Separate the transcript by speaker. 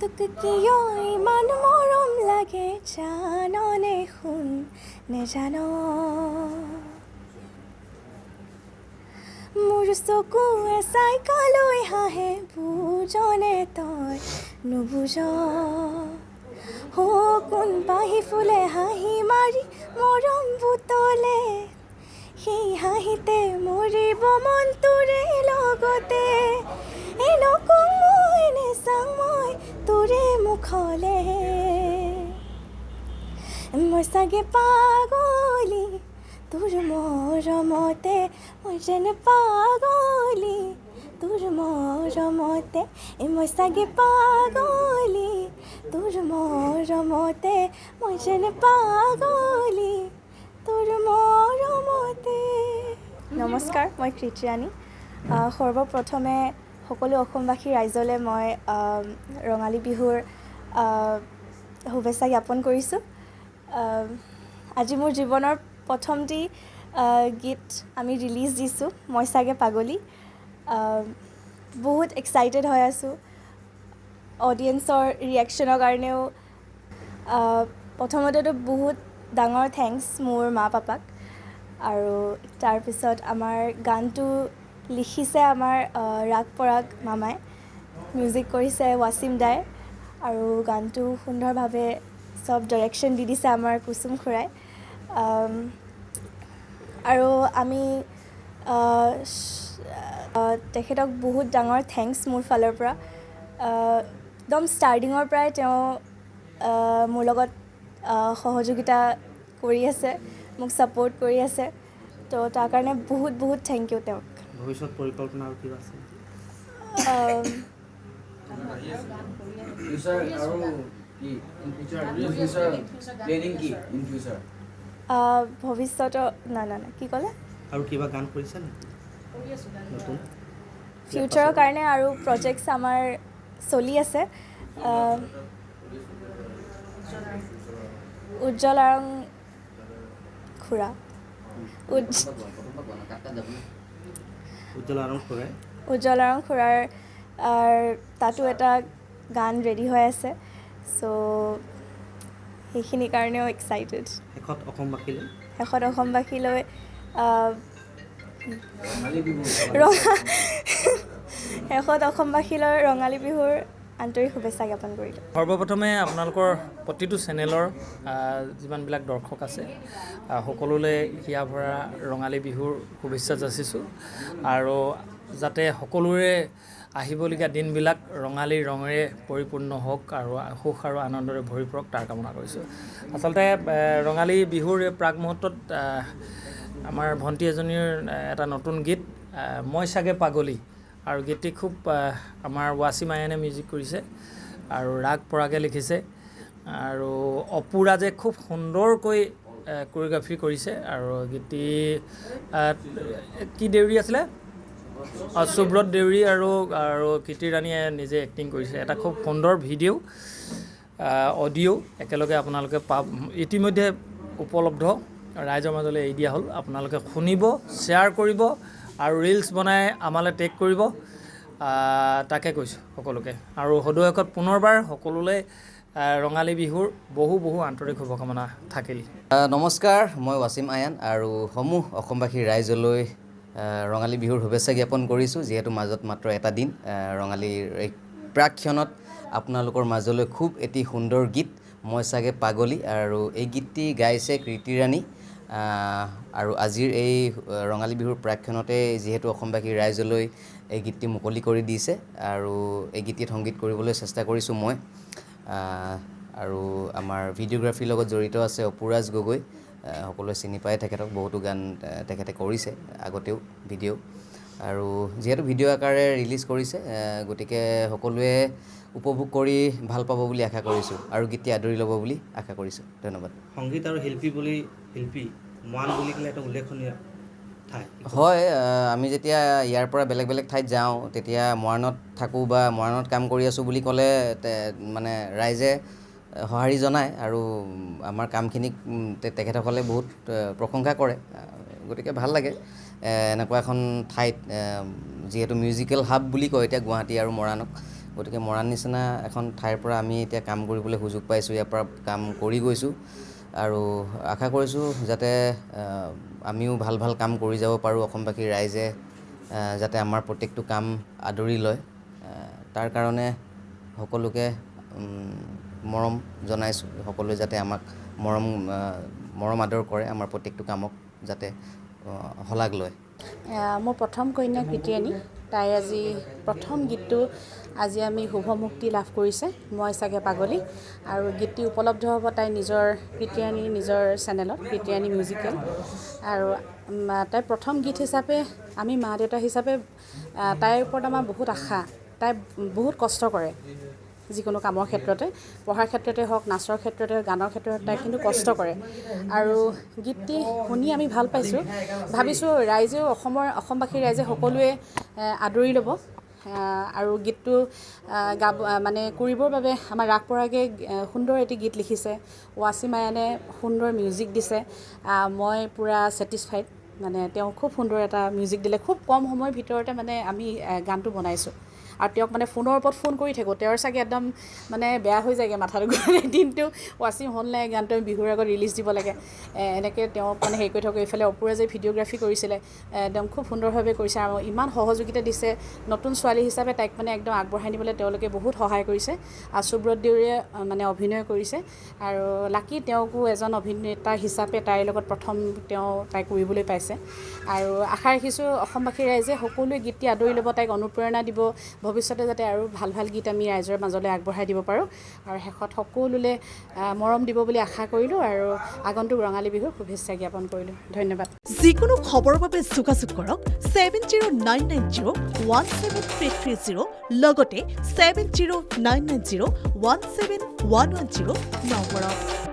Speaker 1: তোক কিয় ইমান মৰম লাগে জাননে শুন নেজান মোৰ চকুৱে চাইকালৈ হাঁহে বুজনে তই নুবুজ কোন পাহি ফুলে হাঁহি মাৰি মৰম বুটলে সেই হাঁহিতে মৰিব মন তোৰে লগতে নকওঁ মই নেচাওঁ মই তোৰে মুখলে মই চাগে পাগলী তোৰ মৰমতে মই যেন পাগলী তোৰ মৰমতে মই চাগে পাগলী তোৰ মৰমতে মই যেন পাগলী তোৰ মৰমতে। নমস্কাৰ, মই কৃতি ৰাণী। সৰ্বপ্ৰথমে সকলো অসমবাসী ৰাইজলৈ মই ৰঙালী বিহুৰ শুভেচ্ছা জ্ঞাপন কৰিছোঁ। আজি মোৰ জীৱনৰ প্ৰথমটি গীত আমি ৰিলিজ দিছোঁ, মই চাগে পাগলী। বহুত এক্সাইটেড হৈ আছোঁ অডিয়েঞ্চৰ ৰিয়েকশ্যনৰ কাৰণেও। প্ৰথমতেতো বহুত ডাঙৰ থেংকছ মোৰ মা পাপাক, আৰু তাৰপিছত আমাৰ গানটো লিখিছে আমাৰ ৰাগ পৰাগ মামাই, মিউজিক কৰিছে ৱাচিম দাই, আৰু গানটো সুন্দৰভাৱে চব ডাইৰেকশ্যন দি দিছে আমাৰ কুসুম খুৰাই। আৰু আমি তেখেতক বহুত ডাঙৰ থেংকছ মোৰ ফালৰ পৰা। একদম ষ্টাৰ্টিঙৰ পৰাই তেওঁ মোৰ লগত সহযোগিতা কৰি আছে, মোক ছাপোৰ্ট কৰি আছে, তো তাৰ কাৰণে বহুত বহুত থেংক ইউ তেওঁক।
Speaker 2: ভৱিষ্যত পৰিকল্পনা আৰু কিবা আছে?
Speaker 1: ভৱিষ্যতৰ না কি ক'লে?
Speaker 2: আৰু কিবা গান কৰিছে নেকি নতুন?
Speaker 1: ফিউচাৰৰ কাৰণে আৰু প্ৰজেক্টছ আমাৰ চলি আছে। উজ্জ্বল আৰং খুৰা উজ্জ্বল আৰং খুৰাৰ তাতো এটা গান ৰেডি হৈ আছে, চ' সেইখিনিৰ কাৰণেও এক্সাইটেড।
Speaker 2: শেষত অসমবাসীলৈ ৰঙালী বিহুৰ আন্তৰিক শুভেচ্ছা জ্ঞাপন কৰিলোঁ।
Speaker 3: সৰ্বপ্ৰথমে আপোনালোকৰ প্ৰতিটো চেনেলৰ যিমানবিলাক দৰ্শক আছে সকলোলৈ হিয়া ভৰা ৰঙালী বিহুৰ শুভেচ্ছা যাচিছোঁ, আৰু যাতে সকলোৰে আহিবলগীয়া দিনবিলাক ৰঙালী ৰঙেৰে পৰিপূৰ্ণ হওক আৰু সুখ আৰু আনন্দৰে ভৰি পৰক তাৰ কামনা কৰিছোঁ। আচলতে ৰঙালী বিহুৰ এই প্ৰাক মুহূৰ্তত আমাৰ ভণ্টি এজনীৰ এটা নতুন গীত মই চাগে পাগলী, আৰু গীতটি খুব আমাৰ ৱাচিম আয়ানে মিউজিক কৰিছে আৰু ৰাগ পৰাগে লিখিছে, আৰু অপুৰাজে খুব সুন্দৰকৈ কোৰিঅ'গ্ৰাফি কৰিছে, আৰু গীতটি কি দেউৰী আছিলে, সুব্ৰত দেউৰী আৰু কৃতি ৰাণীয়ে নিজে এক্টিং কৰিছে। এটা খুব সুন্দৰ ভিডিঅ' অডিঅ' একেলগে আপোনালোকে ইতিমধ্যে উপলব্ধ, ৰাইজৰ মাজলৈ এৰি দিয়া হ'ল। আপোনালোকে শুনিব, শ্বেয়াৰ কৰিব, আৰু ৰিলছ বনাই আমালৈ টেগ কৰিব, তাকে কৈছোঁ সকলোকে। আৰু সদুশেষত পুনৰবাৰ সকলোলৈ ৰঙালী বিহুৰ বহু আন্তৰিক শুভকামনা থাকিল।
Speaker 4: নমস্কাৰ, মই ৱাচিম আয়ান, আৰু সমূহ অসমবাসী ৰাইজলৈ ৰঙালী বিহুৰ শুভেচ্ছা জ্ঞাপন কৰিছোঁ। যিহেতু মাজত মাত্ৰ এটা দিন, ৰঙালীৰ এই প্ৰাকক্ষণত আপোনালোকৰ মাজলৈ খুব এটি সুন্দৰ গীত মই চাগে পাগলী, আৰু এই গীতটি গাইছে কৃতি ৰাণী। আৰু আজিৰ এই ৰঙালী বিহুৰ প্ৰাকক্ষণতে যিহেতু অসমবাসী ৰাইজলৈ এই গীতটি মুকলি কৰি দিছে, আৰু এই গীতটিত সংগীত কৰিবলৈ চেষ্টা কৰিছোঁ মই। আৰু আমাৰ ভিডিঅ'গ্ৰাফীৰ লগত জড়িত আছে অপুৰাজ গগৈ, সকলোৱে চিনি পায় তেখেতক, বহুতো গান তেখেতে কৰিছে আগতেও ভিডিঅ', আৰু যিহেতু ভিডিঅ' আকাৰে ৰিলিজ কৰিছে, গতিকে সকলোৱে উপভোগ কৰি ভাল পাব বুলি আশা কৰিছোঁ, আৰু গীতটি আদৰি ল'ব বুলি আশা কৰিছোঁ। ধন্যবাদ।
Speaker 2: সংগীত আৰু শিল্পী মৰাণ বুলি ক'লে এটা উল্লেখনীয় ঠাই।
Speaker 4: হয়, আমি যেতিয়া ইয়াৰ পৰা বেলেগ বেলেগ ঠাইত যাওঁ, তেতিয়া মৰাণত থাকোঁ বা মৰাণত কাম কৰি আছোঁ বুলি ক'লে মানে ৰাইজে সঁহাৰি জনায়, আৰু আমাৰ কামখিনিক তেখেতসকলে বহুত প্ৰশংসা কৰে, গতিকে ভাল লাগে এনেকুৱা এখন ঠাইত, যিহেতু মিউজিকেল হাব বুলি কয় এতিয়া গুৱাহাটী আৰু মৰাণক, গতিকে মৰাণ নিচিনা এখন ঠাইৰ পৰা আমি এতিয়া কাম কৰিবলৈ সুযোগ পাইছোঁ, ইয়াৰ পৰা কাম কৰি গৈছোঁ আৰু আশা কৰিছোঁ যাতে আমিও ভাল ভাল কাম কৰি যাব পাৰোঁ, অসমবাসী ৰাইজে যাতে আমাৰ প্ৰত্যেকটো কাম আদৰি লয়, তাৰ কাৰণে সকলোকে মৰম জনাইছোঁ, সকলোৱে যাতে আমাক মৰম আদৰ কৰে, আমাৰ প্ৰত্যেকটো কামক যাতে শলাগ লয়।
Speaker 5: মোৰ প্ৰথম কন্যা কৃতিয়ানী, তাইৰ আজি প্ৰথম গীতটো আজি আমি শুভমুক্তি লাভ কৰিছে, মই চাগে পাগলী, আৰু গীতটি উপলব্ধ হ'ব তাইৰ নিজৰ কৃতিয়ানী নিজৰ চেনেলত, কৃতিয়ানী মিউজিকেল। আৰু তাইৰ প্ৰথম গীত হিচাপে আমি মা দেউতা হিচাপে তাইৰ ওপৰত আমাৰ বহুত আশা। তাই বহুত কষ্ট কৰে যিকোনো কামৰ ক্ষেত্ৰতে, পঢ়াৰ ক্ষেত্ৰতে হওক, নাচৰ ক্ষেত্ৰতে, গানৰ ক্ষেত্ৰতে তাই কিন্তু কষ্ট কৰে। আৰু গীতটি শুনি আমি ভাল পাইছোঁ, ভাবিছোঁ ৰাইজেও অসমবাসী ৰাইজে সকলোৱে আদৰি ল'ব। আৰু গীতটো মানে কৰিবৰ বাবে আমাৰ ৰাগ পৰাগে সুন্দৰ এটি গীত লিখিছে, ৱাচিম আয়ানে সুন্দৰ মিউজিক দিছে, মই পূৰা ছেটিছফাইড, মানে তেওঁ খুব সুন্দৰ এটা মিউজিক দিলে, খুব কম সময়ৰ ভিতৰতে মানে আমি গানটো বনাইছোঁ। আৰু তেওঁক মানে ফোনৰ ওপৰত ফোন কৰি থাকোঁ, তেওঁৰ চাগে একদম মানে বেয়া হৈ যায়গৈ মাথাটো, দিনটো ৱাচিম হ'ল নাই গানটো বিহুৰ আগত ৰিলিজ দিব লাগে, এনেকৈ তেওঁক মানে হেৰি কৰি থাকোঁ। এইফালে অপুৰা যে ভিডিঅ'গ্ৰাফী কৰিছিলে, একদম খুব সুন্দৰভাৱে কৰিছে আৰু ইমান সহযোগিতা দিছে, নতুন ছোৱালী হিচাপে তাইক মানে একদম আগবঢ়াই নিবলৈ তেওঁলোকে বহুত সহায় কৰিছে। আৰু সুব্ৰত দেউৰীয়ে মানে অভিনয় কৰিছে, আৰু লাকি তেওঁকো এজন অভিনেতা হিচাপে তাইৰ লগত প্ৰথম তাই কৰিবলৈ পাইছে। আৰু আশা ৰাখিছোঁ অসমবাসী ৰাইজে সকলোৱে গীতটি আদৰি ল'ব, তাইক অনুপ্ৰেৰণা দিব, ভৱিষ্যতে যাতে আৰু ভাল ভাল গীত আমি ৰাইজৰ মাজলৈ আগবঢ়াই দিব পাৰোঁ। আৰু শেষত সকলোলৈ মৰম দিব বুলি আশা কৰিলোঁ আৰু আগন্তুক ৰঙালী বিহুৰ শুভেচ্ছা জ্ঞাপন কৰিলোঁ। ধন্যবাদ।
Speaker 6: যিকোনো খবৰৰ বাবে যোগাযোগ কৰক 7099017330 লগতে 7099017110 নম্বৰত।